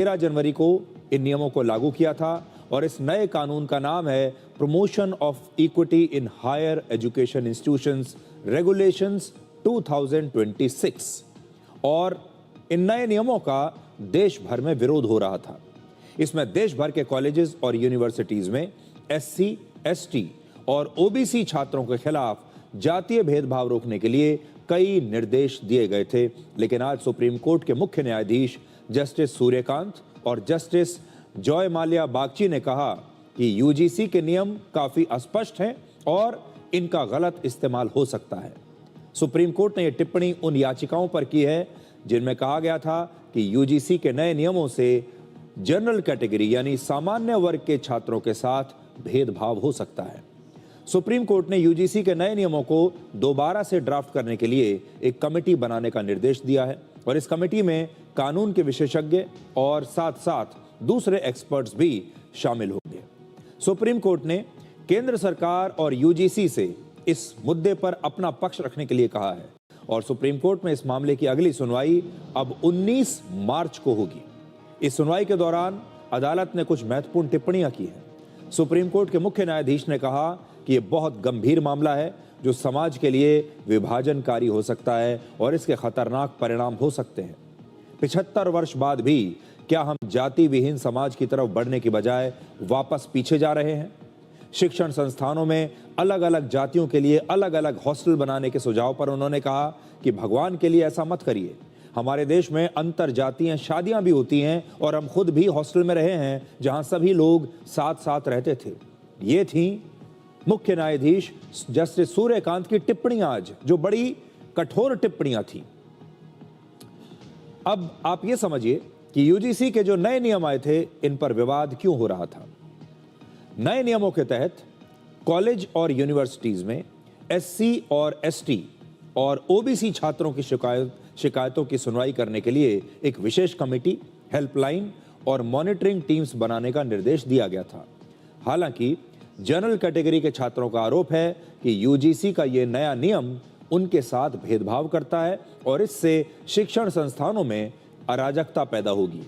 13 जनवरी को इन नियमों को लागू किया था और इस नए कानून का नाम है promotion of equity in higher education institutions regulations 2026। और इन नए नियमों का देश भर में विरोध हो रहा था। इसमें देश भर के कॉलेजेस और यूनिवर्सिटीज में एससी, एसटी और ओबीसी छात्रों के खिलाफ जातीय भेदभाव रोकने के लिए कई निर्देश दिए गए थे। लेकिन आज सुप्रीम कोर्ट के मुख्य न्यायाधीश जस्टिस सूर्यकांत और जस्टिस जॉय माल्या बागची ने कहा कि यूजीसी के नियम काफी अस्पष्ट हैं और इनका गलत इस्तेमाल हो सकता है। सुप्रीम कोर्ट ने यह टिप्पणी उन याचिकाओं पर की है जिनमें कहा गया था कि यूजीसी के नए नियमों से जनरल कैटेगरी यानी सामान्य वर्ग के छात्रों के साथ भेदभाव हो सकता है। सुप्रीम कोर्ट ने यूजीसी के नए नियमों को दोबारा से ड्राफ्ट करने के लिए एक कमेटी बनाने का निर्देश दिया है और इस कमेटी में कानून के विशेषज्ञ और साथ साथ दूसरे एक्सपर्ट्स भी शामिल होंगे। सुप्रीम कोर्ट ने केंद्र सरकार और यूजीसी से इस मुद्दे पर अपना पक्ष रखने के लिए कहा है और सुप्रीम कोर्ट में इस मामले की अगली सुनवाई अब 19 मार्च को होगी। इस सुनवाई के दौरान अदालत ने कुछ महत्वपूर्ण टिप्पणियां की हैं। सुप्रीम कोर्ट के मुख्य न्यायाधीश ने कहा कि यह बहुत गंभीर मामला है जो समाज के लिए विभाजनकारी हो सकता है और इसके खतरनाक परिणाम हो सकते हैं। 75 वर्ष बाद भी क्या हम जाति विहीन समाज की तरफ बढ़ने की बजाय वापस पीछे जा रहे हैं? शिक्षण संस्थानों में अलग अलग जातियों के लिए अलग अलग हॉस्टल बनाने के सुझाव पर उन्होंने कहा कि भगवान के लिए ऐसा मत करिए। हमारे देश में अंतर जातीय शादियां भी होती हैं और हम खुद भी हॉस्टल में रहे हैं जहां सभी लोग साथ साथ रहते थे। ये थी मुख्य न्यायाधीश जस्टिस सूर्यकांत की टिप्पणियां आज, जो बड़ी कठोर टिप्पणियां थी। अब आप ये समझिए कि यूजीसी के जो नए नियम आए थे इन पर विवाद क्यों हो रहा था। नए नियमों के तहत कॉलेज और यूनिवर्सिटीज में एससी और एसटी और ओबीसी छात्रों की शिकायतों की सुनवाई करने के लिए एक विशेष कमेटी, हेल्पलाइन और मॉनिटरिंग टीम्स बनाने का निर्देश दिया गया था। हालांकि जनरल कैटेगरी के छात्रों का आरोप है कि यूजीसी का यह नया नियम उनके साथ भेदभाव करता है और इससे शिक्षण संस्थानों में अराजकता पैदा होगी।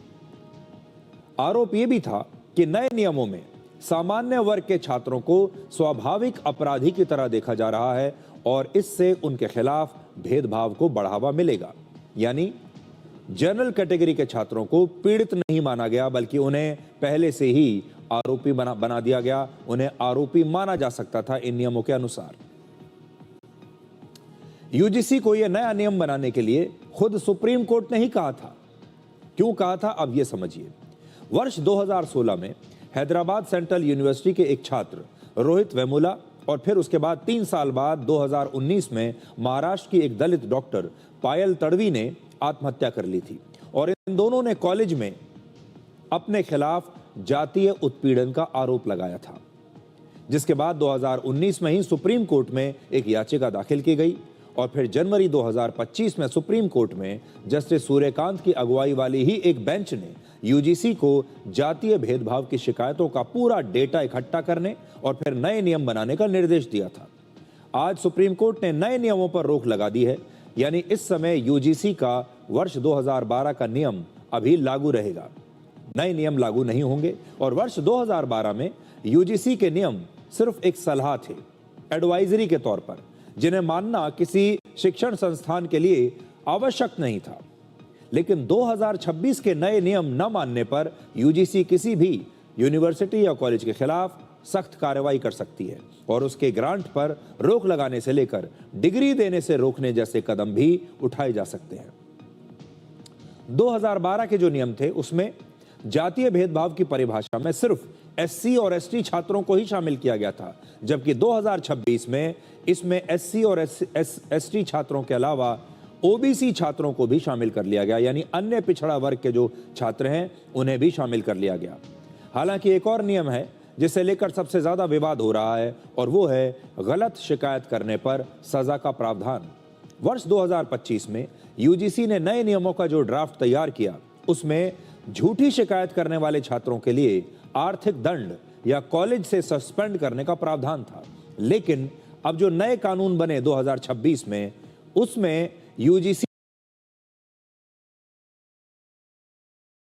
आरोप यह भी था कि नए नियमों में सामान्य वर्ग के छात्रों को स्वाभाविक अपराधी की तरह देखा जा रहा है और इससे उनके खिलाफ भेदभाव को बढ़ावा मिलेगा। यानी जनरल कैटेगरी के छात्रों को पीड़ित नहीं माना गया बल्कि उन्हें पहले से ही आरोपी बना दिया गया। उन्हें आरोपी माना जा सकता था इन नियमों के अनुसार। यूजीसी को यह नया नियम बनाने के लिए खुद सुप्रीम कोर्ट ने ही कहा था। क्यों कहा था, अब यह समझिए। वर्ष 2016 में हैदराबाद सेंट्रल यूनिवर्सिटी के एक छात्र रोहित वेमुला और फिर उसके बाद 3 साल बाद 2019 में महाराष्ट्र की एक दलित डॉक्टर पायल तड़वी ने आत्महत्या कर ली थी और इन दोनों ने कॉलेज में अपने खिलाफ जातीय उत्पीड़न का आरोप लगाया था, जिसके बाद 2019 में ही सुप्रीम कोर्ट में एक याचिका दाखिल की गई और फिर जनवरी 2025 में सुप्रीम कोर्ट में जस्टिस सूर्यकांत की अगुवाई वाली ही एक बेंच ने यूजीसी को जातीय भेदभाव की शिकायतों का पूरा डेटा इकट्ठा करने और फिर नए नियम बनाने का निर्देश दिया था। आज सुप्रीम कोर्ट ने नए नियमों पर रोक लगा दी है, यानी इस समय यूजीसी का वर्ष 2012 का नियम अभी लागू रहेगा। नए नियम लागू नहीं होंगे और वर्ष 2012 में यूजीसी के नियम सिर्फ एक सलाह थे, एडवाइजरी के तौर पर, जिन्हें मानना किसी शिक्षण संस्थान के लिए आवश्यक नहीं था। लेकिन 2026 के नए नियम न मानने पर यूजीसी किसी भी यूनिवर्सिटी या कॉलेज के खिलाफ सख्त कार्रवाई कर सकती है और उसके ग्रांट पर रोक लगाने से लेकर डिग्री देने से रोकने जैसे कदम भी उठाए जा सकते हैं। 2012 के जो नियम थे उसमें जातीय भेदभाव की परिभाषा में सिर्फ एससी और एसटी छात्रों को ही शामिल किया गया था, जबकि 2026 में इसमें एससी और एसटी छात्रों के अलावा ओबीसी छात्रों को भी शामिल कर लिया गया, यानी अन्य पिछड़ा वर्ग के जो छात्र हैं उन्हें भी शामिल कर लिया गया। हालांकि एक और नियम है जिसे लेकर सबसे ज्यादा विवाद हो रहा है और वो है गलत शिकायत करने पर सजा का प्रावधान। वर्ष 2025 में यूजीसी ने नए नियमों का जो ड्राफ्ट तैयार किया उसमें झूठी शिकायत करने वाले छात्रों के लिए आर्थिक दंड या कॉलेज से सस्पेंड करने का प्रावधान था। लेकिन अब जो नए कानून बने 2026 में उसमें यूजीसी